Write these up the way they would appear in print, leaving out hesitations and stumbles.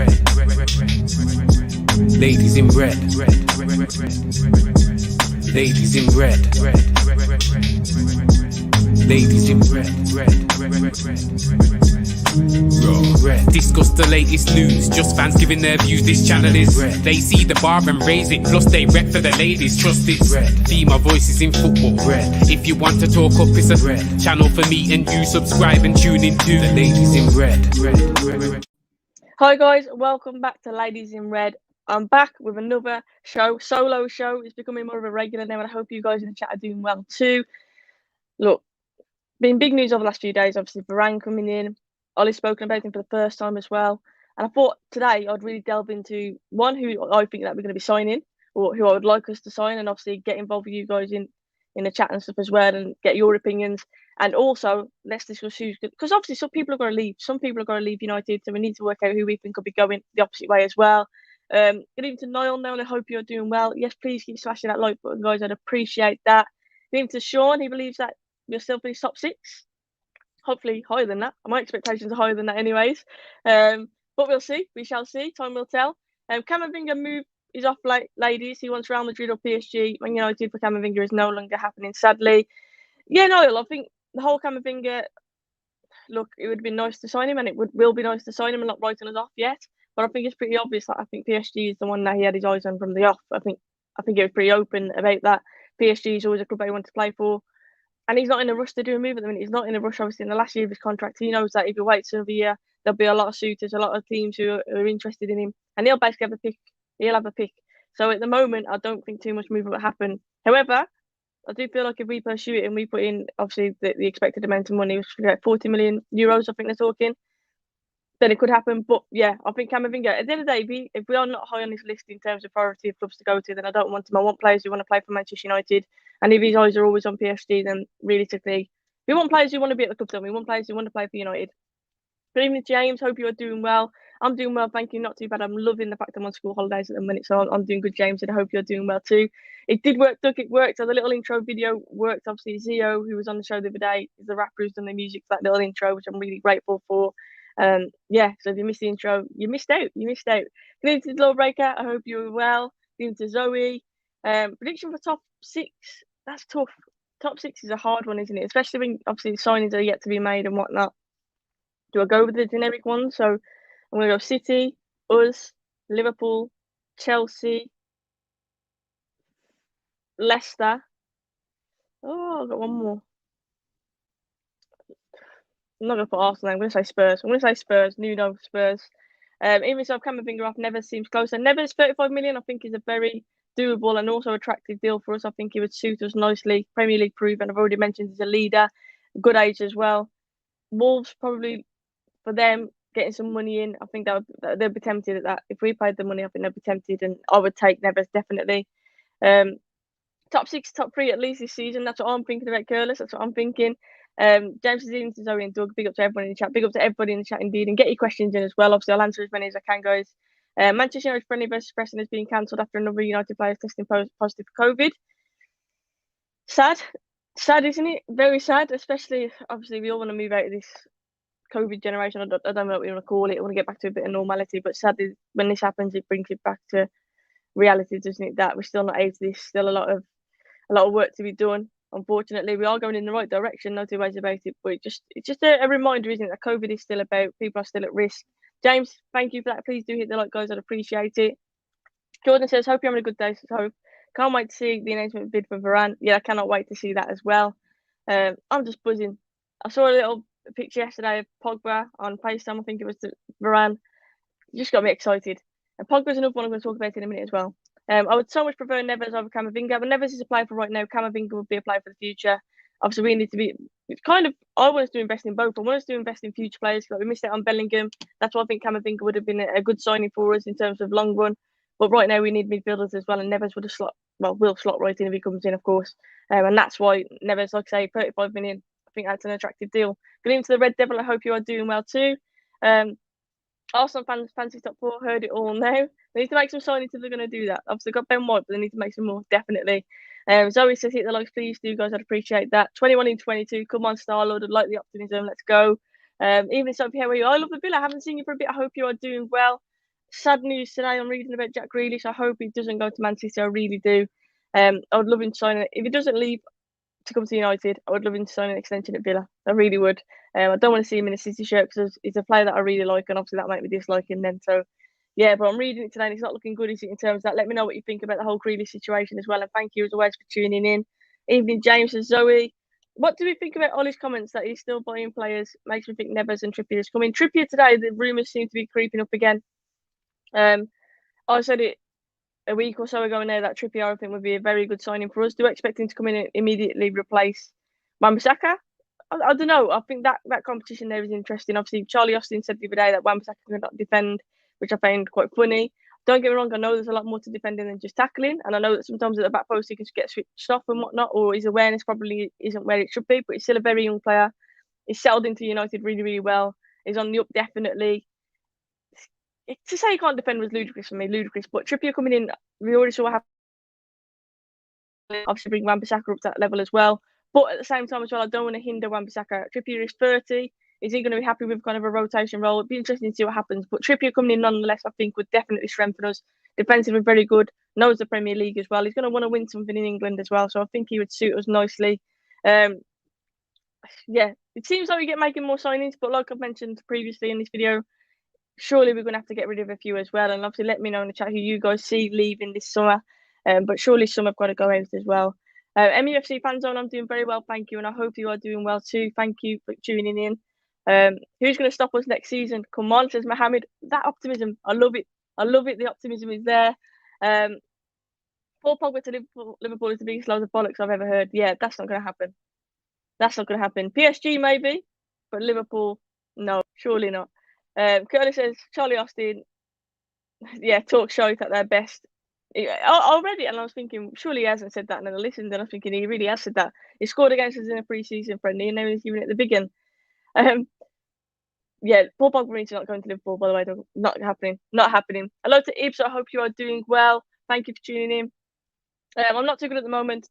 Ladies in red. Ladies in red. Ladies in red. Discuss the latest news, just fans giving their views. This channel is red. They see the bar and raise it, plus they rep for the ladies. Trust it's red. Female voices in football. Red. If you want to talk up, it's a red channel for me and you. Subscribe and tune in to the Ladies in Red. Hi guys, welcome back to Ladies in Red. I'm back with another solo show. It's becoming more of a regular now, and I hope you guys in the chat are doing well too. Look, been big news over the last few days. Obviously, Varane coming in. Ollie's spoken about him for the first time as well. And I thought today I'd really delve into one who I think that we're going to be signing, or who I would like us to sign, and obviously get involved with you guys in the chat and stuff as well, and get your opinions. And also, let's discuss who's good, because obviously some people are going to leave. Some people are going to leave United, so we need to work out who we think could be going the opposite way as well. Good evening to Niall now, and I hope you're doing well. Yes, please keep smashing that like button, guys. I'd appreciate that. Good evening to Sean. He believes that we'll still finish top 6. Hopefully higher than that. My expectations are higher than that anyways. But we'll see. We shall see. Time will tell. Camavinga move is off, ladies. He wants Real Madrid or PSG. Man United for Camavinga is no longer happening, sadly. Yeah, Niall, I think the whole Camavinga, look, it would have been nice to sign him, and it will be nice to sign him and not writing us off yet. But I think it's pretty obvious that I think PSG is the one that he had his eyes on from the off. I think it was pretty open about that. PSG is always a club that he wants to play for. And he's not in a rush to do a move at the minute. He's not in a rush, obviously, in the last year of his contract. He knows that if he waits another year, there'll be a lot of suitors, a lot of teams who are interested in him. And he'll basically have a pick. He'll have a pick. So at the moment, I don't think too much movement will happen. However, I do feel like if we pursue it and we put in, obviously, the expected amount of money, which is 40 million euros, I think they're talking, then it could happen. But yeah, I think Camavinga, at the end of the day, if we are not high on this list in terms of priority of clubs to go to, then I don't want him. I want players who want to play for Manchester United. And if his eyes are always on PSG, then realistically, we want players who want to be at the club. Then we want players who want to play for United. Good evening, James. Hope you are doing well. I'm doing well, thank you. Not too bad. I'm loving the fact I'm on school holidays at the minute, so I'm doing good, James, and I hope you're doing well too. It did work, Doug. It worked. So the little intro video worked. Obviously, Zio, who was on the show the other day, is the rapper who's done the music for that little intro, which I'm really grateful for. Yeah, so if you missed the intro, you missed out. Good evening to the Lawbreaker. I hope you're well. Good evening to Zoe. Prediction for top 6. That's tough. Top 6 is a hard one, isn't it? Especially when obviously the signings are yet to be made and whatnot. Do I go with the generic one? So I'm going to go City, us, Liverpool, Chelsea, Leicester. Oh, I've got one more. I'm not going to put Arsenal. I'm going to say Spurs. Nuno, Spurs. Even so, Camavinga off. Neves seems closer. Neves 35 million, I think, is a very doable and also attractive deal for us. I think he would suit us nicely. Premier League proven. I've already mentioned he's a leader, good age as well. Wolves, probably for them getting some money in, I think they'll be tempted at that. If we paid the money, I think they'll be tempted, and I would take Neves definitely. Top 6, top 3 at least this season. That's what I'm thinking about Curlis. That's what I'm thinking. James is in to Zoe and Doug. Big up to everyone in the chat. Big up to everybody in the chat indeed, and get your questions in as well. Obviously, I'll answer as many as I can, guys. Manchester United friendly versus Preston has been cancelled after another United player testing positive for COVID. Sad, isn't it? Very sad, especially obviously we all want to move out of this COVID generation. I don't know what we want to call it. I want to get back to a bit of normality, but sadly, when this happens, it brings it back to reality, doesn't it? That we're still not out of this. Still a lot of work to be done. Unfortunately, we are going in the right direction. No two ways about it. But it's just a reminder, isn't it? That COVID is still about. People are still at risk. James, thank you for that. Please do hit the like, guys. I'd appreciate it. Jordan says, hope you're having a good day. So can't wait to see the announcement bid for Varane. Yeah, I cannot wait to see that as well. I'm just buzzing. I saw a little picture yesterday of Pogba on FaceTime. I think it was Varane. It just got me excited. And Pogba's another one I'm going to talk about in a minute as well. I would so much prefer Neves over Camavinga, but Neves is a player for right now. Camavinga would be a player for the future. Obviously, we need to be. It's kind of. I want us to invest in both. I want us to invest in future players. Like we missed out on Bellingham. That's why I think Camavinga would have been a good signing for us in terms of long run. But right now we need midfielders as well, and Neves would have will slot right in if he comes in, of course. And that's why Neves, like I say, 35 million. I think that's an attractive deal. Good evening to the Red Devil. I hope you are doing well too. Arsenal fans fancy top 4. Heard it all now. They need to make some signings if they're going to do that. Obviously, got Ben White, but they need to make some more, definitely. Zoe says, hit the likes, please do, guys. I'd appreciate that. 21 in 22. Come on, Star-Lord. I'd like the optimism. Let's go. Even Sophie, how are you? I love the Villa. I haven't seen you for a bit. I hope you are doing well. sad news today. I'm reading about Jack Grealish. I hope he doesn't go to Man City. I really do. I would love him to sign it. If he doesn't leave to come to United, I would love him to sign an extension at Villa. I really would. I don't want to see him in a City shirt because he's a player that I really like, and obviously that might be disliking then. So, yeah, but I'm reading it today and it's not looking good, is it, in terms of that? Let me know what you think about the whole Grealish situation as well. And thank you as always for tuning in. Evening, James and Zoe. What do we think about Ollie's comments that he's still buying players? Makes me think Neves and Trippier is coming. Trippier today, the rumours seem to be creeping up again. I said it a week or so ago now that Trippier I think would be a very good signing for us. Do expect him to come in and immediately replace Wan-Bissaka? I don't know. I think that competition there is interesting. Obviously, Charlie Austin said the other day that Wan-Bissaka could not defend, which I found quite funny. Don't get me wrong, I know there's a lot more to defending than just tackling, and I know that sometimes at the back post he can get switched off and whatnot, or his awareness probably isn't where it should be, but he's still a very young player. He's settled into United really, really well. He's on the up, definitely. To say he can't defend was ludicrous for me, ludicrous, but Trippier coming in, we already saw what happened. Obviously bring Wan-Bissaka up to that level as well. But at the same time as well, I don't want to hinder Wan-Bissaka. Trippier is 30. Is he going to be happy with kind of a rotation role? It'd be interesting to see what happens. But Trippier coming in nonetheless, I think, would definitely strengthen us. Defensively very good. Knows the Premier League as well. He's going to want to win something in England as well. So I think he would suit us nicely. Yeah, it seems like we get making more signings. But like I've mentioned previously in this video, surely we're going to have to get rid of a few as well. And obviously let me know in the chat who you guys see leaving this summer. But surely some have got to go out as well. MUFC fan zone, I'm doing very well, thank you, and I hope you are doing well too. Thank you for tuning in. Who's going to stop us next season? Come on, says Mohammed. That optimism, I love it. I love it. The optimism is there. Paul Pogba to Liverpool is the biggest load of bollocks I've ever heard. Yeah, that's not going to happen. That's not going to happen. PSG maybe, but Liverpool, no, surely not. Curly says Charlie Austin. Yeah, talk shite at their best. I read it and I was thinking, surely he hasn't said that. And then I listened and I was thinking, he really has said that. He scored against us in a pre-season friendly and now he's giving it the big one. Yeah, Paul Pogba is not going to Liverpool, by the way. Not happening. Not happening. Hello to Ibs. I hope you are doing well. Thank you for tuning in. I'm not too good at the moment.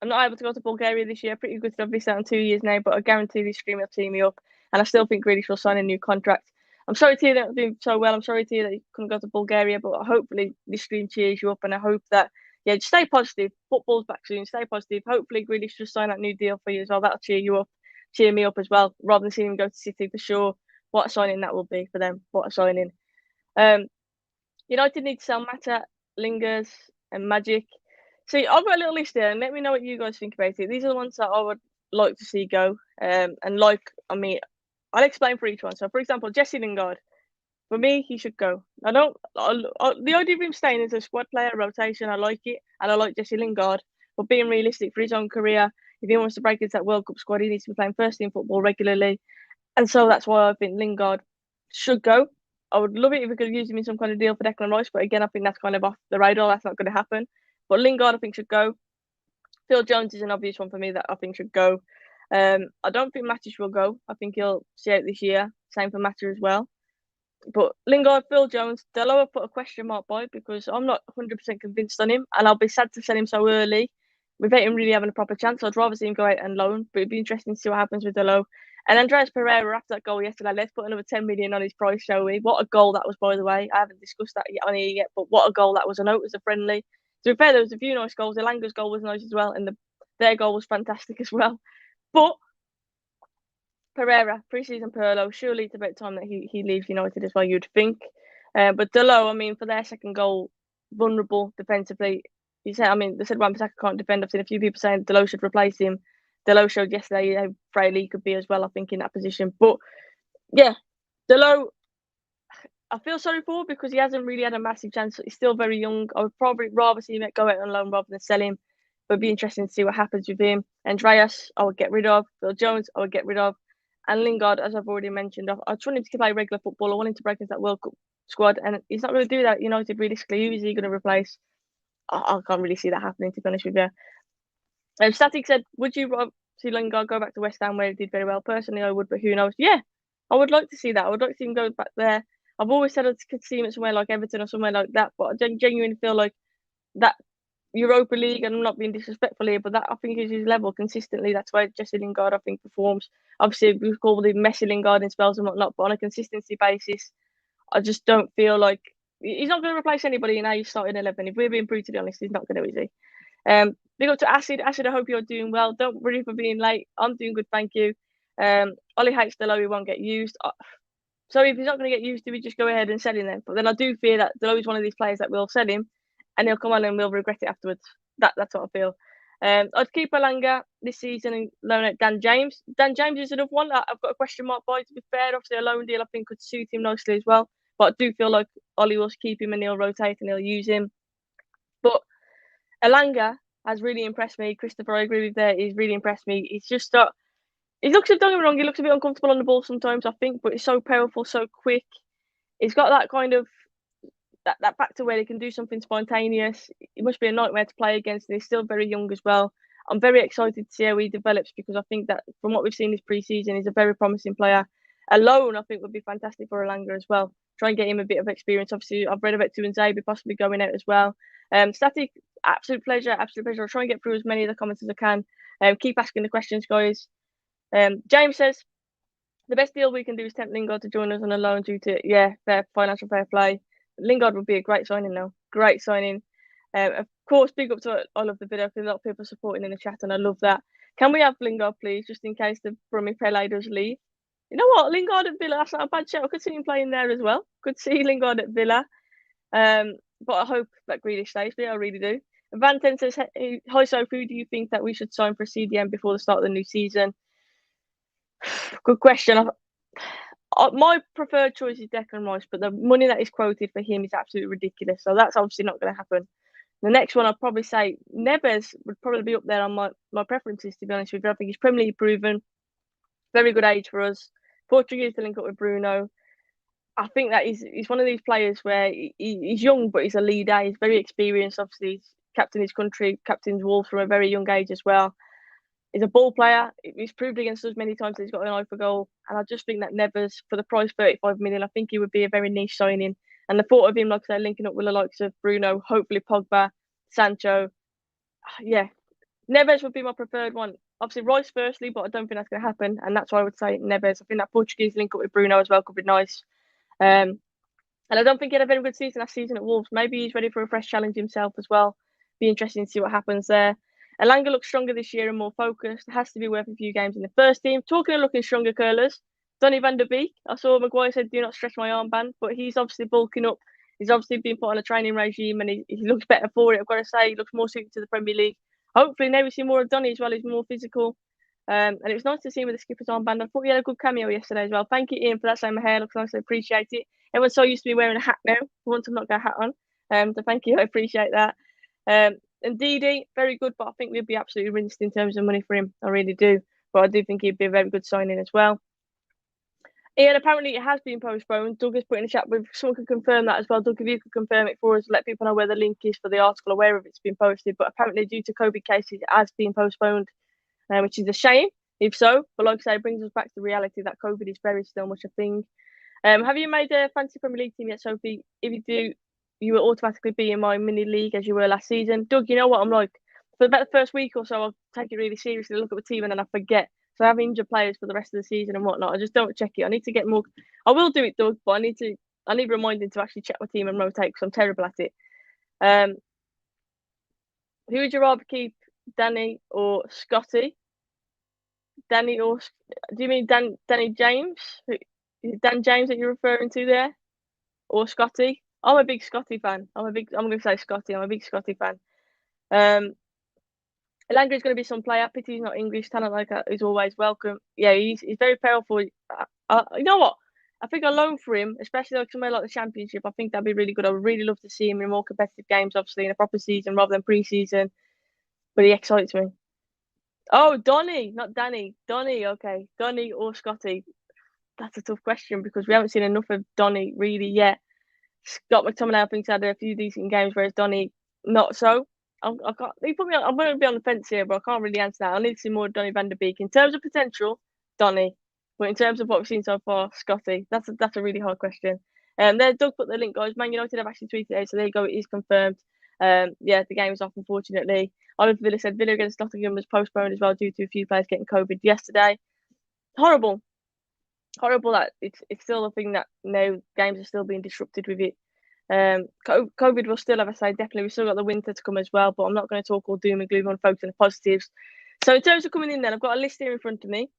I'm not able to go to Bulgaria this year. Pretty good to have this out in 2 years now, but I guarantee this stream will tee me up. And I still think Grealish will sign a new contract. I'm sorry to hear that doing so well. I'm sorry to hear that you couldn't go to Bulgaria, but hopefully this stream cheers you up. And I hope that, yeah, just stay positive. Football's back soon. Stay positive. Hopefully Grealish just sign that new deal for you as well. That'll cheer you up, cheer me up as well, rather than seeing him go to City for sure. What a signing that will be for them. What a signing. United need to sell Mata, Lingers, and Magic. See, I've got a little list here, and let me know what you guys think about it. These are the ones that I would like to see go. I'll explain for each one. So, for example, Jesse Lingard. For me, he should go. The idea of him staying as a squad player, rotation, I like it, and I like Jesse Lingard. But being realistic for his own career, if he wants to break into that World Cup squad, he needs to be playing first team football regularly. And so that's why I think Lingard should go. I would love it if we could use him in some kind of deal for Declan Rice, but again, I think that's kind of off the radar. That's not going to happen. But Lingard, I think, should go. Phil Jones is an obvious one for me that I think should go. I don't think Matic will go. I think he'll see out this year. Same for Matic as well. But Lingard, Phil Jones, Delo I've put a question mark by because I'm not 100% convinced on him, and I'll be sad to sell him so early without him really having a proper chance. I'd rather see him go out and loan, but it'd be interesting to see what happens with Delo. And Andreas Pereira, after that goal yesterday, let's put another 10 million on his price, shall we? What a goal that was, by the way. I haven't discussed that on here yet, but what a goal that was. I know it was a friendly. To be fair, there was a few nice goals. Elanga's goal was nice as well, and their goal was fantastic as well. But Pereira, pre-season Pirlo, surely it's about time that he leaves United as well, you'd think. But Delo, I mean, for their second goal, vulnerable defensively. They said Wan-Bissaka can't defend. I've seen a few people saying Delo should replace him. Delo showed yesterday how frail he could be as well, I think, in that position. But, yeah, Delo, I feel sorry for because he hasn't really had a massive chance. He's still very young. I would probably rather see him go out on loan rather than sell him. But it'd be interesting to see what happens with him. Andreas, I would get rid of. Phil Jones, I would get rid of. And Lingard, as I've already mentioned, I just want him to play regular football. I want him to break into that World Cup squad. And he's not going to do that. United, realistically, who is he going to replace? I can't really see that happening, to be honest with you. Static said, would you see Lingard go back to West Ham where he did very well? Personally, I would, but who knows? Yeah, I would like to see that. I would like to see him go back there. I've always said I could see him at somewhere like Everton or somewhere like that, but I genuinely feel like that Europa League, and I'm not being disrespectful here, but that I think is his level consistently. That's why Jesse Lingard, I think, performs. Obviously, we call the messy Lingard in spells and whatnot, but on a consistency basis, I just don't feel like He's not going to replace anybody in our starting 11. If we're being brutally honest, he's not going to, is he? Big up to Acid. Acid, I hope you're doing well. Don't worry for being late. I'm doing good, thank you. Ollie hates Delowe, he won't get used. So if he's not going to get used, do we just go ahead and sell him then? But then I do fear that Delowe is one of these players that will sell him and he'll come on and we'll regret it afterwards. That's what I feel. I'd keep Alanga this season and loan out Dan James. Dan James is another one that I've got a question mark by, to be fair. Obviously, a loan deal I think could suit him nicely as well. But I do feel like Ollie will keep him and he'll rotate and he'll use him. But Alanga has really impressed me. Christopher, I agree with that. He's really impressed me. He's just he looks, don't get me wrong, he looks a bit uncomfortable on the ball sometimes, I think, but he's so powerful, so quick. He's got that kind of that factor where he can do something spontaneous. He must be a nightmare to play against, and he's still very young as well. I'm very excited to see how he develops because I think that from what we've seen this pre-season, he's a very promising player. Alone, I think, would be fantastic for Alanga as well. Try and get him a bit of experience. Obviously, I've read about Tuanzebe possibly going out as well. Static, absolute pleasure, absolute pleasure. I'll try and get through as many of the comments as I can. Keep asking the questions, guys. James says, the best deal we can do is tempt Lingard to join us on a loan due to, fair financial fair play. Lingard would be a great signing now. Great signing. Of course, big up to all of the video because a lot of people are supporting in the chat and I love that. Can we have Lingard, please, just in case the Brummy Pele does leave? You know what? Lingard at Villa, that's not a bad shout. I could see him playing there as well. Could see Lingard at Villa. But I hope that Grealish stays there. I really do. Van Ten says, hi, Sophie, who do you think that we should sign for CDM before the start of the new season? Good question. My preferred choice is Declan Rice, but the money that is quoted for him is absolutely ridiculous. So that's obviously not going to happen. The next one, I'd probably say Neves would probably be up there on my preferences, to be honest with you. I think he's Premier League proven, very good age for us. Portuguese to link up with Bruno. I think that he's one of these players where he's young, but he's a leader. He's very experienced. Obviously, he's captained his country, captained Wolves from a very young age as well. He's a ball player. He's proved against us many times that he's got an eye for goal. And I just think that Neves, for the price 35 million, I think he would be a very niche signing. And the thought of him, like I said, linking up with the likes of Bruno, hopefully Pogba, Sancho. Yeah, Neves would be my preferred one. Obviously, Rice firstly, but I don't think that's going to happen. And that's why I would say Neves. I think that Portuguese link up with Bruno as well could be nice. And I don't think he had a very good season last season at Wolves. Maybe he's ready for a fresh challenge himself as well. Be interesting to see what happens there. Alanga looks stronger this year and more focused. Has to be worth a few games in the first team. Talking of looking stronger, curlers, Donny van der Beek. I saw Maguire said, do not stretch my armband, but he's obviously bulking up. He's obviously been put on a training regime and he looks better for it. I've got to say, he looks more suited to the Premier League. Hopefully, now we see more of Donny as well. He's more physical. And it was nice to see him with the skipper's armband. I thought he had a good cameo yesterday as well. Thank you, Ian, for that. Saying my hair looks nice. I appreciate it. Everyone's so used to me wearing a hat now. For once, I've not got a hat on. So thank you. I appreciate that. And Didi, very good, but I think we'd be absolutely rinsed in terms of money for him. I really do. But I do think he'd be a very good signing as well. Ian, apparently it has been postponed. Doug has put in the chat, but if someone could confirm that as well. Doug, if you could confirm it for us, let people know where the link is for the article or wherever it's been posted. But apparently, due to COVID cases, it has been postponed, which is a shame, if so. But like I say, it brings us back to reality that COVID is very still much a thing. Have you made a fancy Premier League team yet, Sophie? If you do, you will automatically be in my mini league as you were last season. Doug, you know what I'm like. For about the first week or so, I'll take it really seriously, look at the team, and then I forget. So I have injured players for the rest of the season and whatnot. I just don't check it. I need to get more. I will do it, Doug, but I need reminding to actually check my team and rotate because I'm terrible at it. Who would you rather keep, Danny or Scotty? Danny or do you mean Danny James? Is it Dan James that you're referring to there, or Scotty? I'm a big Scotty fan. I'm going to say Scotty. I'm a big Scotty fan. Elanga is going to be some player. Pity he's not English. Talent like that is always welcome. Yeah, he's very powerful. You know what? I think a loan for him, especially like somewhere like the Championship, I think that'd be really good. I would really love to see him in more competitive games, obviously in a proper season rather than pre-season. But he excites me. Oh, Donny, not Danny. Donny, okay. Donny or Scotty? That's a tough question because we haven't seen enough of Donny really yet. Scott McTominay, I think, had a few decent games, whereas Donny not so. I can't. You put me on, I'm going to be on the fence here, but I can't really answer that. I need to see more Donny van der Beek. In terms of potential, Donny, but in terms of what we've seen so far, Scotty. That's a really hard question. There, Doug put the link, guys. Man United have actually tweeted it, so there you go. It is confirmed. The game is off, unfortunately. Oliver Villa said Villa against Nottingham was postponed as well due to a few players getting COVID yesterday. Horrible that it's still a thing that no games are still being disrupted with it. COVID will still, have I say, definitely. We've still got the winter to come as well, but I'm not going to talk all doom and gloom. On focus on the positives. So in terms of coming in, then I've got a list here in front of me.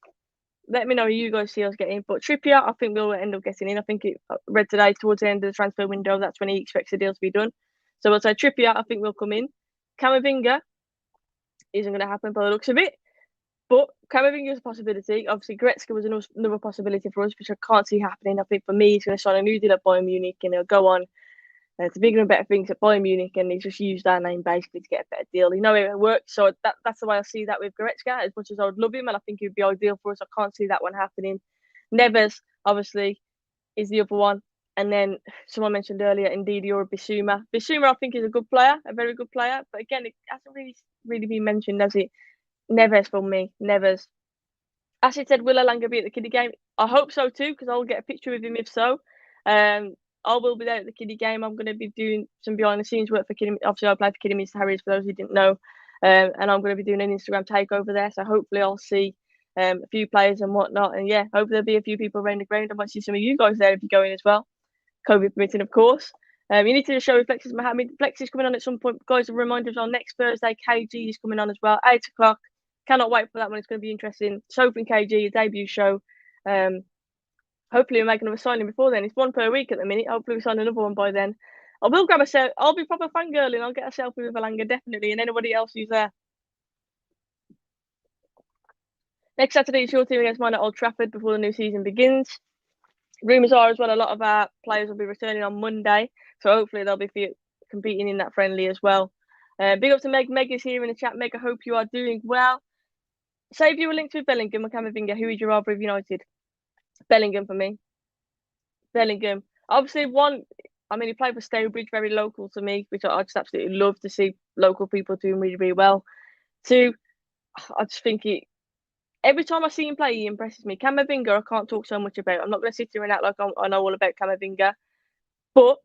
Let me know who you guys see us getting. But Trippier, I think we'll end up getting in. I think I read today towards the end of the transfer window, that's when he expects the deal to be done. So we'll say Trippier, I think will come in. Camavinga isn't going to happen by the looks of it. But Camavinga is a possibility. Obviously, Goretzka was another possibility for us, which I can't see happening. I think for me, he's going to sign a new deal at Bayern Munich and he'll go on to bigger and better things at Bayern Munich, and he's just used our name basically to get a better deal. You know it works, so that's the way I see that with Goretzka. As much as I would love him, and I think he would be ideal for us, I can't see that one happening. Neves, obviously, is the other one. And then someone mentioned earlier, indeed, you're Bissouma. Bissouma, I think, is a good player, a very good player. But again, it hasn't really been mentioned, has it? Neves for me, Neves. Ashley said, will Elanga be at the kiddie game? I hope so too, because I'll get a picture with him if so. I will be there at the kiddie game. I'm going to be doing some behind the scenes work for Kiddie. Obviously, I play for Kiddie Mr. Harry's, for those who didn't know. And I'm going to be doing an Instagram takeover there. So hopefully I'll see a few players and whatnot. And yeah, hopefully there'll be a few people around the ground. I might see some of you guys there if you're going as well. COVID permitting, of course. You need to show Flex's Mohammed. Flex is coming on at some point. Guys, a reminder is on next Thursday. KG is coming on as well. 8 o'clock. Cannot wait for that one. It's going to be interesting. Sophie and KG, a debut show. Hopefully we'll make another signing before then. It's one per week at the minute. Hopefully we sign another one by then. I will grab a selfie. I'll be proper fangirling. I'll get a selfie with Elanga, definitely, and anybody else who's there. Next Saturday, it's your team against mine at Old Trafford before the new season begins. Rumours are as well, a lot of our players will be returning on Monday. So hopefully they'll be competing in that friendly as well. Big up to Meg. Meg is here in the chat. Meg, I hope you are doing well. Say if you were linked with Bellingham or Camavinga, who would you rather have United? Bellingham for me. Bellingham. Obviously, he played for Stourbridge, very local to me, which I just absolutely love to see local people doing really, really well. Two, I just think every time I see him play, he impresses me. Camavinga, I can't talk so much about. I'm not going to sit here and act like I know all about Camavinga. But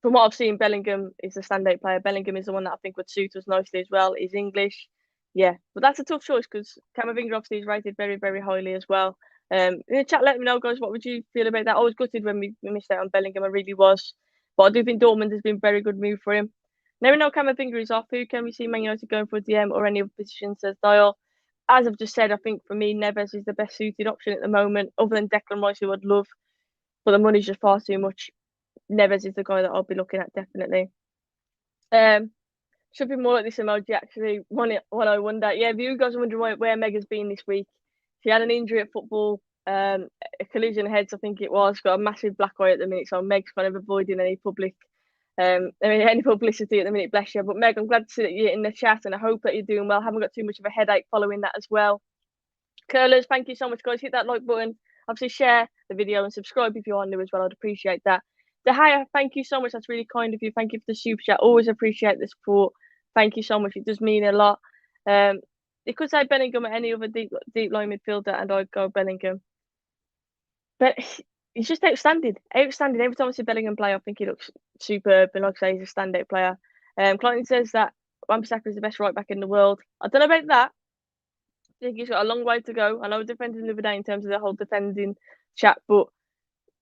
from what I've seen, Bellingham is the standout player. Bellingham is the one that I think would suit us nicely as well. He's English. Yeah, but that's a tough choice because Camavinga obviously is rated very, very highly as well. In the chat, let me know, guys, what would you feel about that? I was gutted when we missed out on Bellingham. I really was. But I do think Dortmund has been a very good move for him. Now we know Camavinga is off. Who can we see Man United going for a DM or any other position, says Dial. As I've just said, I think for me, Neves is the best suited option at the moment, other than Declan Rice, who I'd love. But the money's just far too much. Neves is the guy that I'll be looking at, definitely. Should be more like this emoji, actually. One I wonder. Yeah, if you guys are wondering where Meg has been this week, she had an injury at football, a collision heads, I think it was. Got a massive black eye at the minute, so Meg's kind of avoiding any any publicity at the minute, bless you. But Meg, I'm glad to see that you're in the chat, and I hope that you're doing well. Haven't got too much of a headache following that as well. Curlers, thank you so much, guys. Hit that like button. Obviously, share the video and subscribe if you are new as well. I'd appreciate that. Dehaya, thank you so much. That's really kind of you. Thank you for the super chat. Always appreciate the support. Thank you so much. It does mean a lot. It could say Bellingham or any other deep line midfielder, and I'd go Bellingham. But he's just outstanding. Outstanding. Every time I see Bellingham play, I think he looks superb. And like I say, he's a standout player. Clinton says that Wan-Bissaka is the best right back in the world. I don't know about that. I think he's got a long way to go. I know we defended him the other day in terms of the whole defending chat, but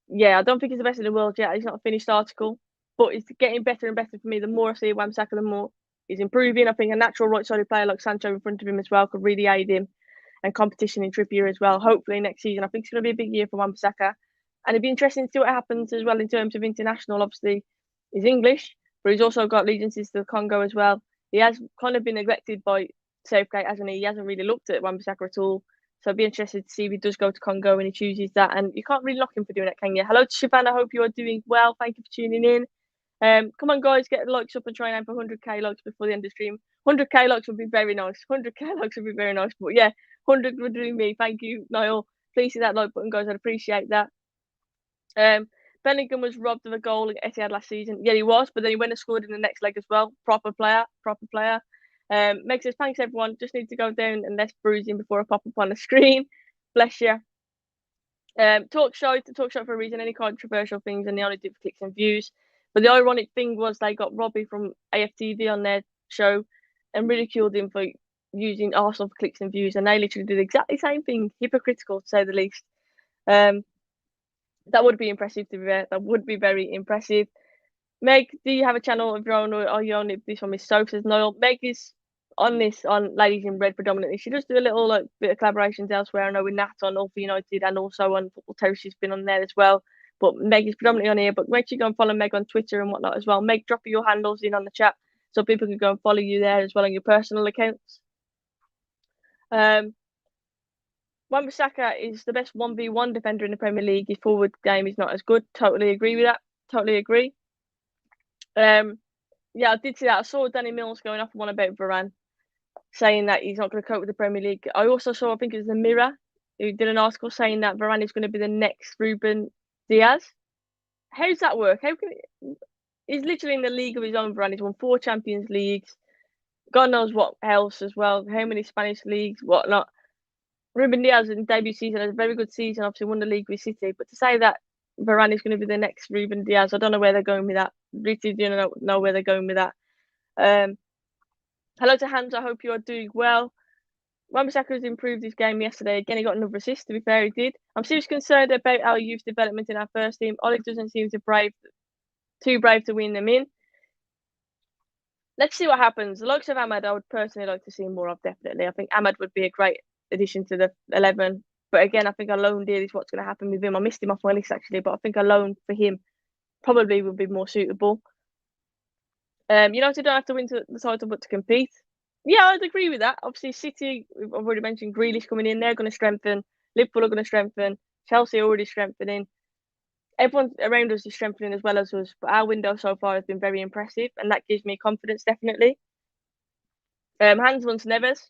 yeah, I don't think he's the best in the world yet. He's not a finished article, but it's getting better and better for me. The more I see Wan-Bissaka, the more he's improving. I think a natural right-sided player like Sancho in front of him as well could really aid him, and competition in Trippier as well. Hopefully next season, I think it's going to be a big year for Wan-Bissaka, and it'd be interesting to see what happens as well in terms of international. Obviously, he's English, but he's also got allegiances to the Congo as well. He has kind of been neglected by Southgate, hasn't he? He hasn't really looked at Wan-Bissaka at all. So I'd be interested to see if he does go to Congo and he chooses that. And you can't really knock him for doing that, can you? Hello to Siobhan. I hope you are doing well. Thank you for tuning in. Come on, guys, get the likes up and try and aim for 100k likes before the end of the stream. 100k likes would be very nice. 100k likes would be very nice. But yeah, 100 would do me. Thank you, Niall. Please hit that like button, guys. I'd appreciate that. Bellingham was robbed of a goal at Etihad last season. Yeah, he was, but then he went and scored in the next leg as well. Proper player. Meg says, thanks everyone. Just need to go down and less bruising before I pop up on the screen. Bless you. Talk show for a reason. Any controversial things, and they only do for clicks and views. But the ironic thing was they got Robbie from AFTV on their show and ridiculed him for using Arsenal for clicks and views, and they literally did exactly the same thing. Hypocritical, to say the least. That would be impressive to be fair. That would be very impressive. Meg, do you have a channel of your own, or are you on this one with Soph? Says Noel. Meg is on this on Ladies in Red predominantly. She does do a little bit of collaborations elsewhere. I know with Nat on All for United and also on Football Toast. She's been on there as well. But Meg is predominantly on here. But make sure you go and follow Meg on Twitter and whatnot as well. Meg, drop your handles in on the chat so people can go and follow you there as well on your personal accounts. Wan-Bissaka is the best 1v1 defender in the Premier League. His forward game is not as good. Totally agree with that. Totally agree. Yeah, I did see that. I saw Danny Mills going off one about Varane, saying that he's not going to cope with the Premier League. I also saw, I think it was the Mirror, who did an article saying that Varane is going to be the next Ruben Diaz. How does that work? He's literally in the league of his own, Varane. He's won 4 Champions Leagues. God knows what else as well. How many Spanish leagues, whatnot. Ruben Diaz in debut season has a very good season, obviously won the league with City. But to say that Varane is going to be the next Ruben Diaz, I don't know where they're going with that. Really do know where they're going with that. Hello to Hans, I hope you are doing well. Wan-Bissaka has improved his game yesterday. Again, he got another assist, to be fair, he did. I'm seriously concerned about our youth development in our first team. Ollie doesn't seem too brave to win them in. Let's see what happens. The likes of Ahmad, I would personally like to see more of, definitely. I think Ahmad would be a great addition to the 11. But again, I think a loan deal is what's going to happen with him. I missed him off my list, actually, but I think a loan for him probably would be more suitable. United don't have to win the title, but to compete. Yeah, I'd agree with that. Obviously, City, I've already mentioned Grealish coming in. They're going to strengthen. Liverpool are going to strengthen. Chelsea are already strengthening. Everyone around us is strengthening as well as us. But our window so far has been very impressive, and that gives me confidence, definitely. Hans wants Neves.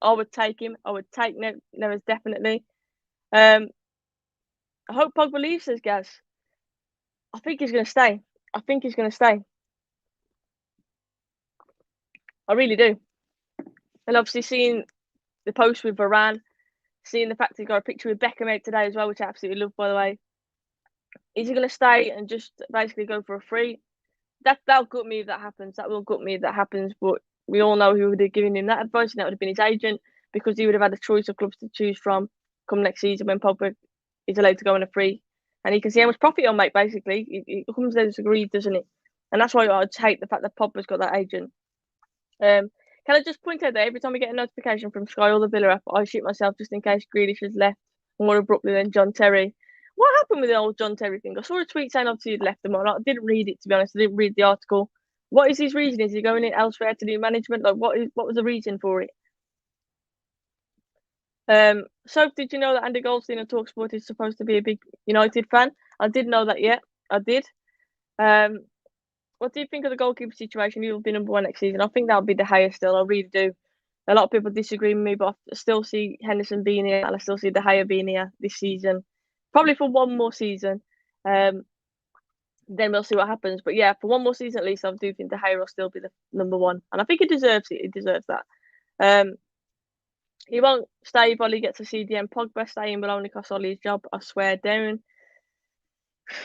I would take him. I would take Neves, definitely. I hope Pogba leaves, says Gaz. I think he's going to stay. I think he's going to stay. I really do. And obviously seeing the post with Varane, seeing the fact he got a picture with Beckham out today as well, which I absolutely love, by the way. Is he going to stay and just basically go for a free? That'll gut me if that happens. That will gut me if that happens. But we all know who would have given him that advice, and that would have been his agent, because he would have had a choice of clubs to choose from come next season when Pogba is allowed to go on a free. And he can see how much profit he'll make, basically. It comes down to greed, doesn't it? And that's why I'd hate the fact that Pogba's got that agent. Can I just point out that every time I get a notification from Sky or the Villa app, I shoot myself just in case Grealish has left more abruptly than John Terry. What happened with the old John Terry thing? I saw a tweet saying obviously he'd left them on. I didn't read it, to be honest. I didn't read the article. What is his reason? Is he going in elsewhere to do management? Like, what was the reason for it? So did you know that Andy Goldstein on TalkSport is supposed to be a big United fan? I did know that, yeah. I did. What do you think of the goalkeeper situation? You'll be number 1 next season. I think that'll be De Gea still. I really do. A lot of people disagree with me, but I still see Henderson being here, and I still see De Gea being here this season. Probably for one more season. Then we'll see what happens. But yeah, for one more season at least, I do think De Gea will still be the number 1. And I think he deserves it. He deserves that. He won't stay if Ollie gets a CDM. Pogba staying will only cost Ollie his job, I swear down.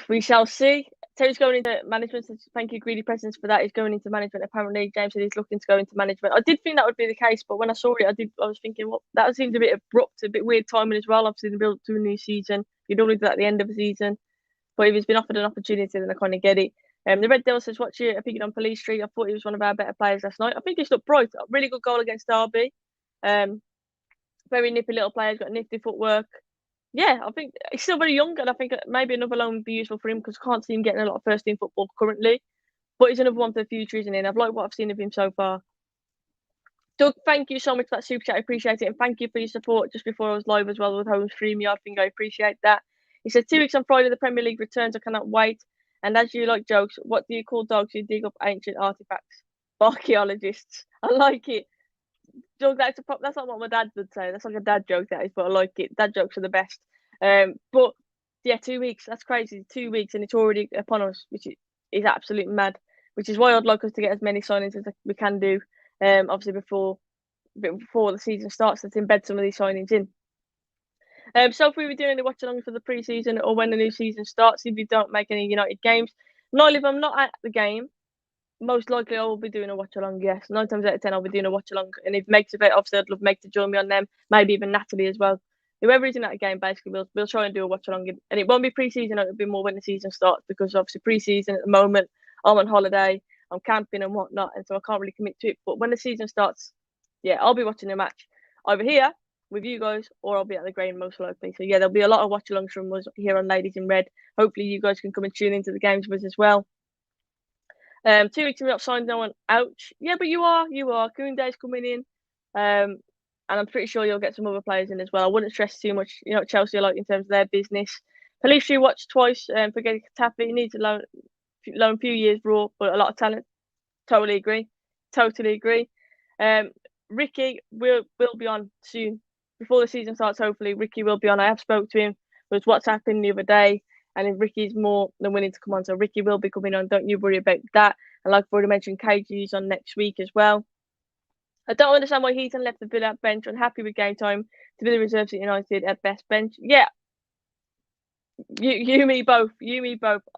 We shall see. Terry's going into management. So thank you, Greedy Presence, for that. He's going into management. Apparently, James said he's looking to go into management. I did think that would be the case, but when I saw it, I was thinking, well, that seemed a bit abrupt, a bit weird timing as well. Obviously, the build to a new season. You'd only do that at the end of the season. But if he's been offered an opportunity, then I kind of get it. The Red Devil says, watch your opinion on Police Street. I thought he was one of our better players last night. I think he's looked bright. A really good goal against Derby. Very nippy little player. He's got nifty footwork. Yeah, I think he's still very young, and I think maybe another loan would be useful for him, because I can't see him getting a lot of first team football currently. But he's another one for the future, isn't he? And I've liked what I've seen of him so far. Doug, thank you so much for that super chat. I appreciate it. And thank you for your support just before I was live as well with Home StreamYard. I think I appreciate that. He said 2 weeks on Friday, the Premier League returns. I cannot wait. And as you like jokes, what do you call dogs who dig up ancient artifacts? Archaeologists. I like it. Doug, that's not what my dad would say. That's like a dad joke, that is, but I like it. Dad jokes are the best. But yeah, 2 weeks. That's crazy. 2 weeks, and it's already upon us, which is absolutely mad. Which is why I'd like us to get as many signings as we can do. Obviously before the season starts, let's embed some of these signings in. So if we were doing the watch along for the pre-season or when the new season starts, if we don't make any United games, not if I'm not at the game, most likely I will be doing a watch along. Yes, 9 times out of 10 I'll be doing a watch along. And if Meg's a bit, obviously I'd love Meg to join me on them. Maybe even Natalie as well. Whoever is in that game, basically, we'll try and do a watch along. And it won't be pre-season; it'll be more when the season starts, because obviously pre-season at the moment I'm on holiday, I'm camping and whatnot, and so I can't really commit to it. But when the season starts, yeah, I'll be watching the match over here with you guys, or I'll be at the ground most likely. So yeah, there'll be a lot of watch-alongs from us here on Ladies in Red. Hopefully, you guys can come and tune into the games with us as well. 2 weeks and we're not signed no one. Ouch. Yeah, but you are. Koundé's coming in. And I'm pretty sure you'll get some other players in as well. I wouldn't stress too much, what Chelsea are like in terms of their business. Pellistri watched twice for getting Taffy. He needs to loan a few years raw, but a lot of talent. Totally agree. Ricky will be on soon. Before the season starts, hopefully, Ricky will be on. I have spoke to him. Was WhatsApping the other day, and if Ricky's more than willing to come on, so Ricky will be coming on. Don't you worry about that. And like I've already mentioned, KG's on next week as well. I don't understand why Heaton left the Villa bench. Unhappy with game time to be the reserves at United at best bench. Yeah, you me both.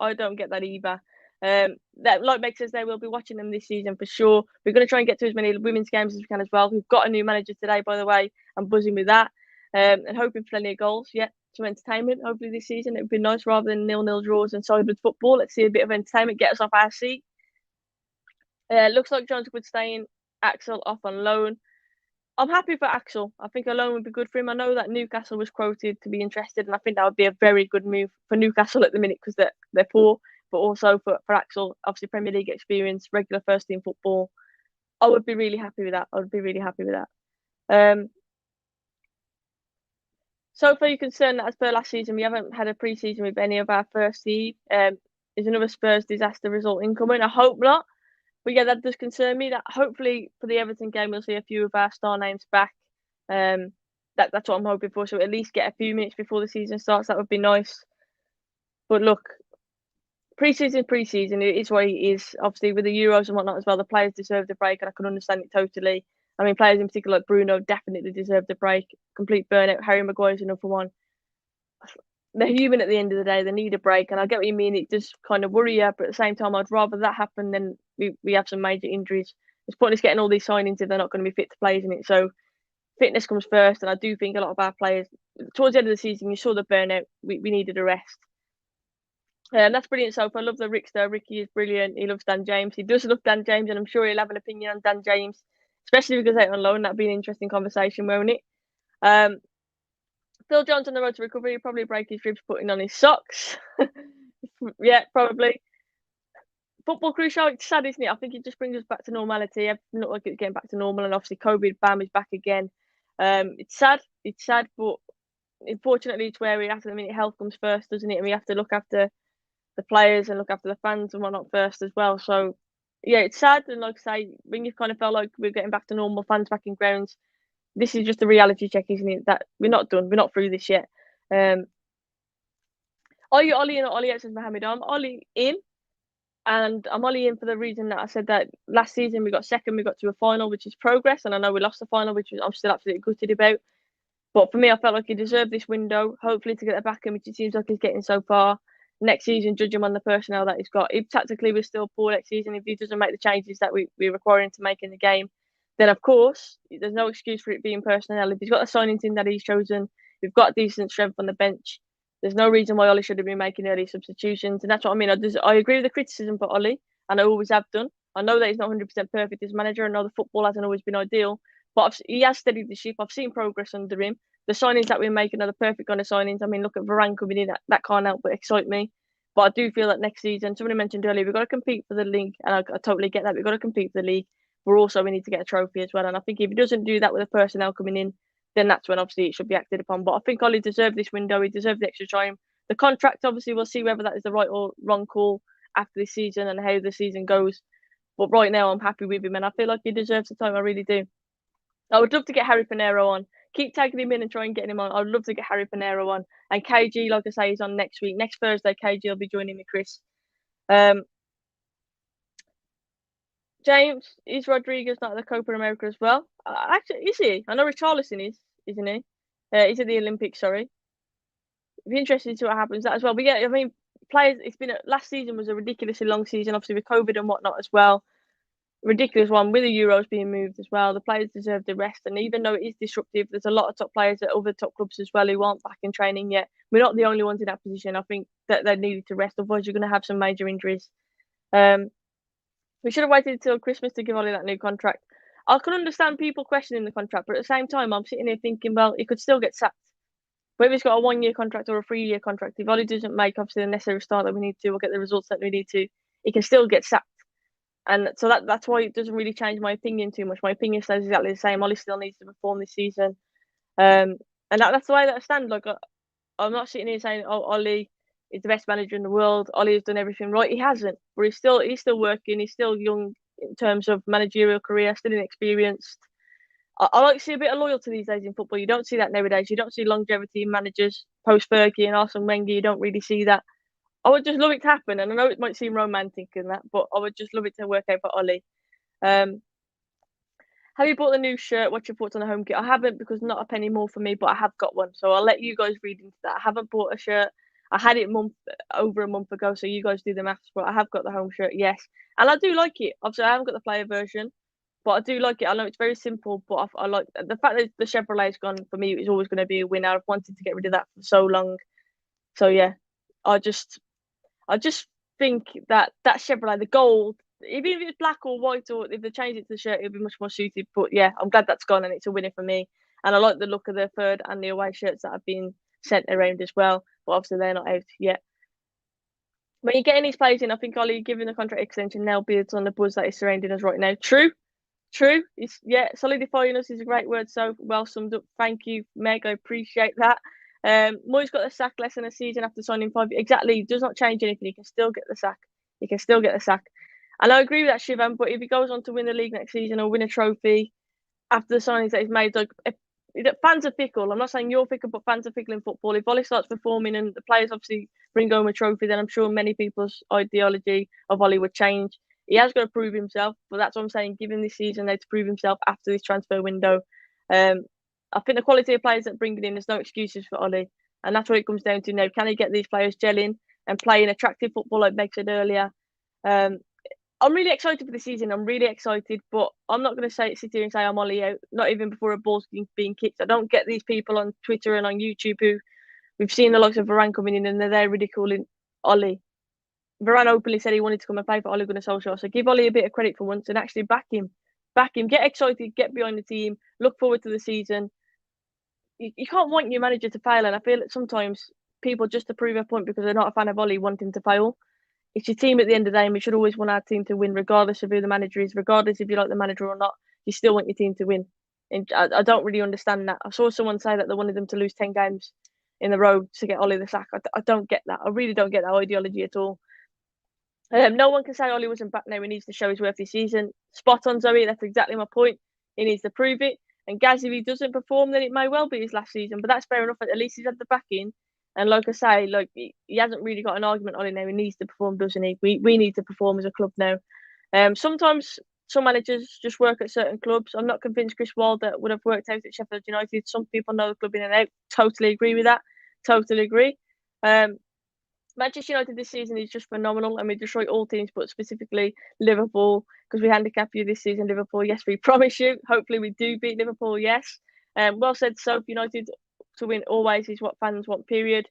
I don't get that either. That like Meg says, they will be watching them this season for sure. We're going to try and get to as many women's games as we can as well. We've got a new manager today, by the way. I'm buzzing with that. And hoping for plenty of goals. Yeah, some entertainment. Hopefully this season it would be nice rather than 0-0 draws and sideward football. Let's see a bit of entertainment, get us off our seat. Looks like John's would stay in. Axel off on loan. I'm happy for Axel. I think a loan would be good for him. I know that Newcastle was quoted to be interested, and I think that would be a very good move for Newcastle at the minute because they're poor, but also for Axel, obviously Premier League experience, regular first team football. I would be really happy with that. So far, you're concerned that as per last season, we haven't had a pre-season with any of our first team. Is another Spurs disaster result incoming? I hope not. But yeah, that does concern me. That hopefully for the Everton game, we'll see a few of our star names back. That's what I'm hoping for. So at least get a few minutes before the season starts. That would be nice. But look, pre-season, it is what it is. Obviously, with the Euros and whatnot as well, the players deserve the break, and I can understand it totally. I mean, players in particular like Bruno definitely deserve the break. Complete burnout. Harry Maguire's another one. They're human at the end of the day. They need a break, and I get what you mean. It does kind of worry you, but at the same time, I'd rather that happen than we have some major injuries. It's pointless getting all these signings if they're not going to be fit to play, isn't it? So fitness comes first, and I do think a lot of our players towards the end of the season, you saw the burnout. We needed a rest. And that's brilliant so far. I love the Rickster. Ricky is brilliant. He loves Dan James. He does love Dan James, and I'm sure he'll have an opinion on Dan James, especially because out on loan. That'd be an interesting conversation, won't it? Phil Jones on the road to recovery. He'll probably break his ribs putting on his socks. Yeah, probably. Football crew show, it's sad, isn't it? I think it just brings us back to normality. Everything looks like it's getting back to normal, and obviously COVID bam is back again. It's sad, but unfortunately it's where we're at the minute. Health comes first, doesn't it? And we have to look after the players and look after the fans and whatnot first as well. So yeah, it's sad, and like I say, when you kind of felt like we're getting back to normal, fans back in grounds, this is just a reality check, isn't it? That we're not done, we're not through this yet. Are you Ollie in or Ollie out, says Mohammed? I'm Ollie in. And I'm only in for the reason that I said that last season we got second, we got to a final, which is progress. And I know we lost the final, which I'm still absolutely gutted about. But for me, I felt like he deserved this window, hopefully to get the back end, which it seems like he's getting so far. Next season, judge him on the personnel that he's got. If tactically we're still poor next season, if he doesn't make the changes that we're requiring to make in the game, then of course, there's no excuse for it being personnel. If he's got the signings in that he's chosen, we've got decent strength on the bench. There's no reason why Ollie should have been making early substitutions. And that's what I mean. I agree with the criticism for Ollie, and I always have done. I know that he's not 100% perfect as manager. I know the football hasn't always been ideal, but he has steadied the ship. I've seen progress under him. The signings that we're making are the perfect kind of signings. I mean, look at Varane coming in. That can't help but excite me. But I do feel that next season, somebody mentioned earlier, we've got to compete for the league. And I totally get that. We've got to compete for the league. But also we need to get a trophy as well. And I think if he doesn't do that with the personnel coming in, then that's when obviously it should be acted upon. But I think Ollie deserved this window. He deserved the extra time. The contract, obviously, we'll see whether that is the right or wrong call after this season and how the season goes. But right now, I'm happy with him, and I feel like he deserves the time. I really do. I would love to get Harry Pinero on. Keep tagging him in and try and get him on. I would love to get Harry Pinero on. And KG, like I say, is on next week. Next Thursday, KG will be joining me, Chris. James, is Rodriguez not at the Copa America as well? Actually, is he? I know Richarlison is, isn't he? He's at the Olympics, sorry. It'd be interesting to see what happens that as well. But yeah, I mean, players. Last season was a ridiculously long season, obviously with COVID and whatnot as well. Ridiculous one with the Euros being moved as well. The players deserve the rest, and even though it is disruptive, there's a lot of top players at other top clubs as well who aren't back in training yet. We're not the only ones in that position. I think that they needed to rest, otherwise you're going to have some major injuries. We should have waited until Christmas to give Ollie that new contract. I can understand people questioning the contract, but at the same time, I'm sitting here thinking, well, he could still get sacked. Whether he's got a 1 year contract or a 3 year contract, if Ollie doesn't make obviously the necessary start that we need to, or get the results that we need to, he can still get sacked. And so that's why it doesn't really change my opinion too much. My opinion stays exactly the same. Ollie still needs to perform this season. And that's the way that I stand. Like, I'm not sitting here saying, oh, Ollie is the best manager in the world. Ollie has done everything right. He hasn't, but he's still working. He's still young in terms of managerial career, still inexperienced. I like to see a bit of loyalty these days in football. You don't see that nowadays. You don't see longevity in managers post Fergie and Arsene Wenger. You don't really see that. I would just love it to happen, and I know it might seem romantic and that, but I would just love it to work out for Ollie. Have you bought the new shirt? What's your thoughts on the home kit? I haven't, because not a penny more for me, but I have got one. So I'll let you guys read into that. I haven't bought a shirt. I had it over a month ago, so you guys do the maths. But I have got the home shirt, yes. And I do like it. Obviously, I haven't got the player version, but I do like it. I know it's very simple, but I like the fact that the Chevrolet's gone, for me, is always going to be a winner. I've wanted to get rid of that for so long. So yeah, I just think that Chevrolet, the gold, even if it's black or white, or if they change it to the shirt, it'll be much more suited. But yeah, I'm glad that's gone, and it's a winner for me. And I like the look of the third and the away shirts that have been sent around as well. But obviously they're not out yet. When you're getting these players in, I think Ollie giving the contract extension now builds on the buzz that is surrounding us right now. True. It's solidifying us is a great word. So well summed up. Thank you, Meg. I appreciate that. Moyes got the sack less than a season after signing 5. Exactly, it does not change anything. He can still get the sack. And I agree with that, Shivan. But if he goes on to win the league next season or win a trophy after the signings that he's made, like, fans are fickle. I'm not saying you're fickle, but fans are fickle in football. If Ollie starts performing and the players obviously bring home a trophy, then I'm sure many people's ideology of Ollie would change. He has got to prove himself, but that's what I'm saying. Give him this season now to prove himself after this transfer window. I think the quality of players that bring it in, there's no excuses for Ollie. And that's what it comes down to now. Can he get these players gelling and playing attractive football, like Meg said earlier? I'm really excited for the season. I'm really excited, but I'm not going to sit here and say I'm Ollie out, not even before a ball's being kicked. I don't get these people on Twitter and on YouTube who we've seen the likes of Varane coming in and they're there ridiculing Ollie. Varane openly said he wanted to come and play for Ole Gunnar Solskjaer. So give Ollie a bit of credit for once and actually back him. Get excited, get behind the team, look forward to the season. You can't want your manager to fail, and I feel that sometimes people, just to prove a point because they're not a fan of Ollie, want him to fail. It's your team at the end of the day, and we should always want our team to win, regardless of who the manager is, regardless if you like the manager or not. You still want your team to win. And I don't really understand that. I saw someone say that they wanted them to lose 10 games in a row to get Ollie the sack. I don't get that. I really don't get that ideology at all. No one can say Ollie wasn't back now. He needs to show his worth this season. Spot on, Zoe. That's exactly my point. He needs to prove it. And Gaz, if he doesn't perform, then it may well be his last season. But that's fair enough. At least he's had the backing. And like I say, he hasn't really got an argument on it now. He needs to perform, doesn't he? We need to perform as a club now. Sometimes some managers just work at certain clubs. I'm not convinced Chris Wilder would have worked out at Sheffield United. Some people know the club in and out. Totally agree with that. Totally agree. Manchester United this season is just phenomenal, and we destroy all teams, but specifically Liverpool, because we handicap you this season, Liverpool. Yes, we promise you. Hopefully we do beat Liverpool, yes. Well said, Soap. United to win always is what fans want, period.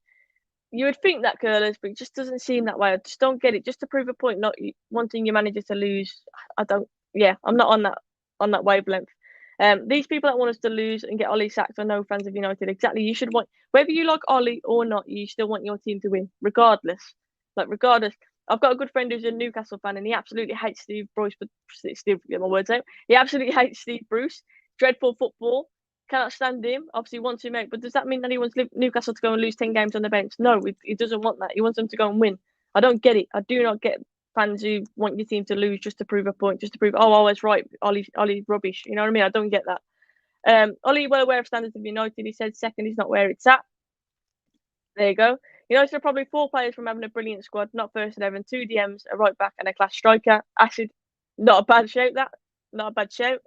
You would think that, curlers, but it just doesn't seem that way. I just don't get it. Just to prove a point, not wanting your manager to lose. I'm not on that wavelength. These people that want us to lose and get Ollie sacked are no fans of United. Exactly. You should want, whether you like Ollie or not, you still want your team to win, regardless. Regardless. I've got a good friend who's a Newcastle fan, and he absolutely hates Steve Bruce. But Steve, get my words out. He absolutely hates Steve Bruce. Dreadful football. Cannot stand him. Obviously wants him out. But does that mean that he wants Newcastle to go and lose 10 games on the bench? No, he doesn't want that. He wants them to go and win. I don't get it. I do not get fans who want your team to lose just to prove a point, just to prove, oh, I was right, Ollie's rubbish. You know what I mean? I don't get that. Ollie, well aware of standards of United. He said second is not where it's at. There you go. United are probably 4 players from having a brilliant squad, not first 11, 2 DMs, a right back, and a class striker. Acid, not a bad shout, that. Not a bad shout.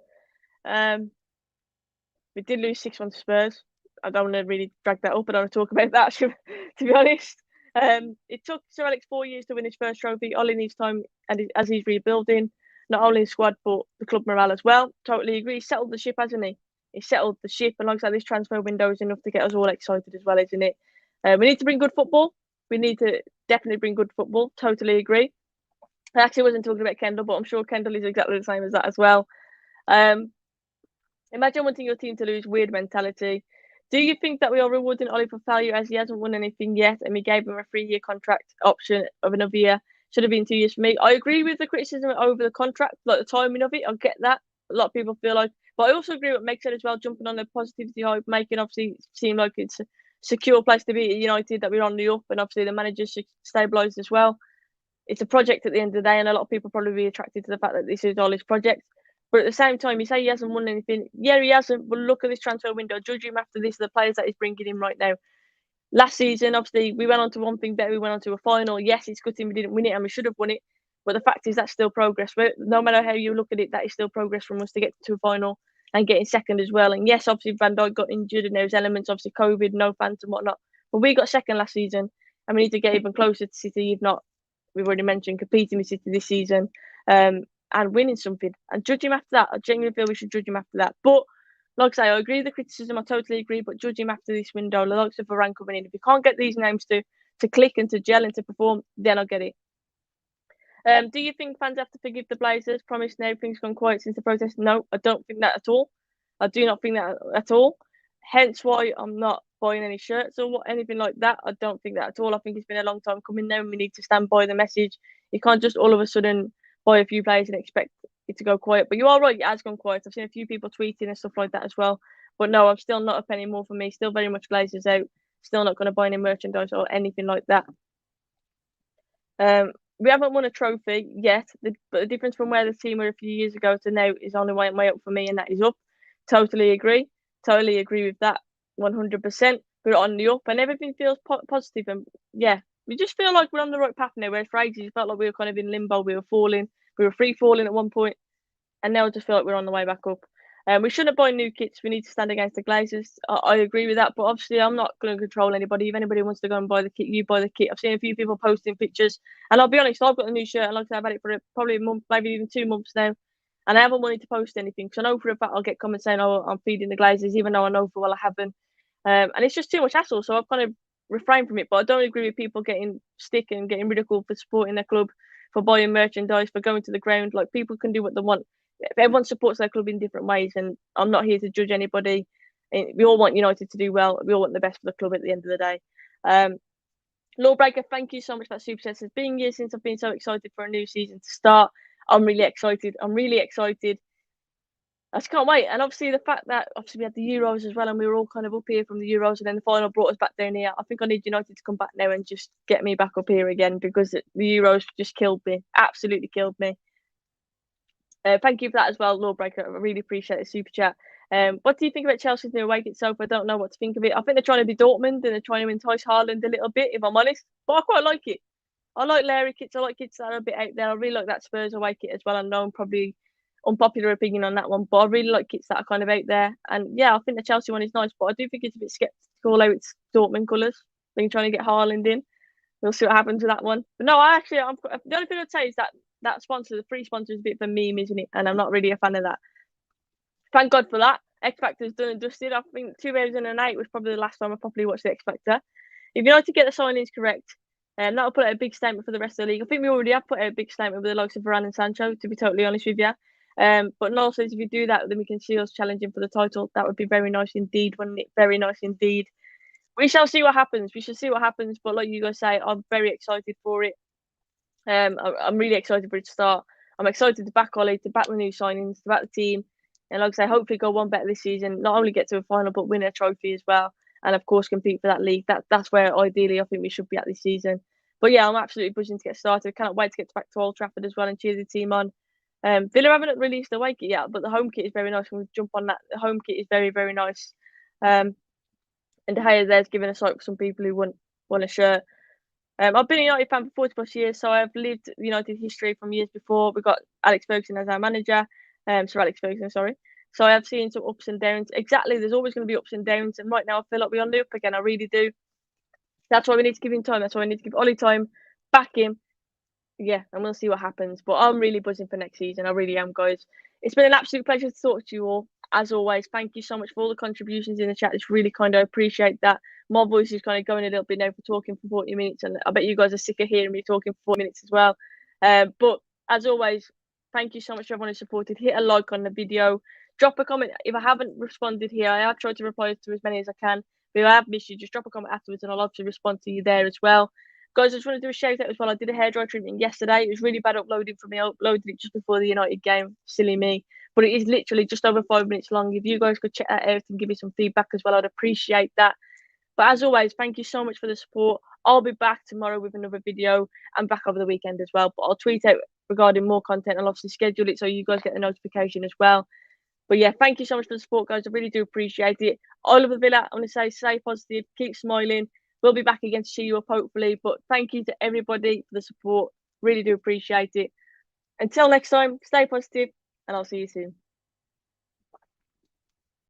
We did lose 6-1 to Spurs. I don't want to really drag that up. I don't want to talk about that, to be honest. It took Sir Alex 4 years to win his first trophy. Ollie needs time as he's rebuilding, not only his squad, but the club morale as well. Totally agree. He's settled the ship, hasn't he? He's settled the ship. And like I said, this transfer window is enough to get us all excited as well, isn't it? We need to bring good football. We need to definitely bring good football. Totally agree. I actually wasn't talking about Kendall, but I'm sure Kendall is exactly the same as that as well. Imagine wanting your team to lose, weird mentality. Do you think that we are rewarding Ollie for failure as he hasn't won anything yet and we gave him a 3-year contract option of another year? Should have been 2 years for me. I agree with the criticism over the contract, like the timing of it. I get that. A lot of people feel like, but I also agree with what Meg said as well, jumping on the positivity hype, making obviously seem like it's a secure place to be at United, that we're on the up, and obviously the manager's stabilised as well. It's a project at the end of the day, and a lot of people probably be attracted to the fact that this is Ollie's project. But at the same time, you say he hasn't won anything. Yeah, he hasn't. But look at this transfer window. Judge him after this, the players that he's bringing in right now. Last season, obviously, we went on to one thing better. We went on to a final. Yes, it's good thing we didn't win it, and we should have won it. But the fact is, that's still progress. No matter how you look at it, that is still progress from us to get to a final and getting second as well. And yes, obviously, Van Dijk got injured, and there was elements, obviously, COVID, no fans and whatnot. But we got second last season, and we need to get even closer to City, if not, we've already mentioned, competing with City this season. And winning something, and judge him after that. I genuinely feel we should judge him after that. But like I say, I agree with the criticism. I totally agree. But judge him after this window. The likes of Varane coming in. If you can't get these names to click and to gel and to perform, then I'll get it. Do you think fans have to forgive the Blazers? Promise now everything's gone quiet since the protest. No, I don't think that at all. I do not think that at all. Hence why I'm not buying any shirts or anything like that. I don't think that at all. I think it's been a long time coming now, and we need to stand by the message. You can't just all of a sudden buy a few players and expect it to go quiet. But you are right, it has gone quiet. I've seen a few people tweeting and stuff like that as well. But no, I'm still not a penny more for me. Still very much Glazers out. Still not going to buy any merchandise or anything like that. We haven't won a trophy yet, but the difference from where the team were a few years ago to now is only way up for me, and that is up. Totally agree with that, 100%. We're on the up, and everything feels positive, and yeah, we just feel like we're on the right path now. Whereas for ages, it felt like we were kind of in limbo. We were free falling at one point, and now I just feel like we're on the way back up. We shouldn't buy new kits. We need to stand against the Glazers. I agree with that, but obviously I'm not going to control anybody. If anybody wants to go and buy the kit, you buy the kit. I've seen a few people posting pictures, and I'll be honest, I've got a new shirt, and like I said, I've had it for probably a month, maybe even 2 months now, and I haven't wanted to post anything because I know for a fact I'll get comments saying, "Oh, I'm feeding the Glazers," even though I know for well I haven't. And it's just too much hassle, so I've kind of refrained from it. But I don't agree with people getting stick and getting ridiculed for supporting their club, for buying merchandise, for going to the ground. Like, people can do what they want. Everyone supports their club in different ways, and I'm not here to judge anybody. We all want United to do well. We all want the best for the club at the end of the day. Lawbreaker, thank you so much for that super chat. It's been years since I've been so excited for a new season to start. I'm really excited. I just can't wait. And obviously the fact that we had the Euros as well, and we were all kind of up here from the Euros, and then the final brought us back down here. I think I need United to come back now and just get me back up here again, because the Euros just killed me. Absolutely killed me. Thank you for that as well, Lawbreaker. I really appreciate the super chat. What do you think about Chelsea's new away kit sofa? I don't know what to think of it. I think they're trying to be Dortmund, and they're trying to entice Haaland a little bit, if I'm honest. But I quite like it. I like Larry kits. I like kits that are a bit out there. I really like that Spurs away kit as well. I know I'm probably unpopular opinion on that one, but I really like kits that are kind of out there. And yeah, I think the Chelsea one is nice, but I do think it's a bit sceptical how it's Dortmund colours. They're trying to get Haaland in. We'll see what happens with that one. But no, the only thing I'd say is that sponsor, the free sponsor, is a bit of a meme, isn't it? And I'm not really a fan of that. Thank God for that. X Factor's done and dusted. I think 2008 was probably the last time I properly watched the X Factor. If United get the signings correct, that'll put out a big statement for the rest of the league. I think we already have put out a big statement with the likes of Varane and Sancho, to be totally honest with you. But Noel says if you do that, then we can see us challenging for the title. That would be very nice indeed, wouldn't it? Very nice indeed. We shall see what happens. We shall see what happens. But like you guys say, I'm very excited for it. I'm really excited for it to start. I'm excited to back Ollie, to back the new signings, to back the team. And like I say, hopefully go one better this season. Not only get to a final, but win a trophy as well. And of course, compete for that league. That's where ideally I think we should be at this season. But yeah, I'm absolutely buzzing to get started. I cannot wait to get back to Old Trafford as well and cheer the team on. Villa haven't released the away kit yet, but the home kit is very nice. We'll jump on that. The home kit is very, very nice. And De Gea there's giving a sight for some people who want a shirt. I've been a United fan for 40+ years, so I've lived United history from years before. We've got Alex Ferguson as our manager. Sir Alex Ferguson, sorry. So I have seen some ups and downs. Exactly, there's always going to be ups and downs. And right now, I feel like we're on the up again. I really do. That's why we need to give him time. That's why we need to give Ollie time, back him. Yeah, and we'll see what happens. But I'm really buzzing for next season. I really am, guys. It's been an absolute pleasure to talk to you all. As always, thank you so much for all the contributions in the chat. It's really kind of appreciate that. My voice is kind of going a little bit now for talking for 40 minutes, and I bet you guys are sick of hearing me talking for 4 minutes as well. But as always, thank you so much to everyone who supported. Hit a like on the video. Drop a comment. If I haven't responded here, I have tried to reply to as many as I can. But if I have missed you, just drop a comment afterwards and I'll obviously respond to you there as well. Guys, I just want to do a shout out as well. I did a hairdryer treatment yesterday. It was really bad uploading for me. I uploaded it just before the United game. Silly me. But it is literally just over 5 minutes long. If you guys could check that out and give me some feedback as well, I'd appreciate that. But as always, thank you so much for the support. I'll be back tomorrow with another video and back over the weekend as well. But I'll tweet out regarding more content. I'll obviously schedule it so you guys get the notification as well. But yeah, thank you so much for the support, guys. I really do appreciate it. All over the Villa, I want to say stay positive, keep smiling. We'll be back again to see you up, hopefully. But thank you to everybody for the support. Really do appreciate it. Until next time, stay positive, and I'll see you soon.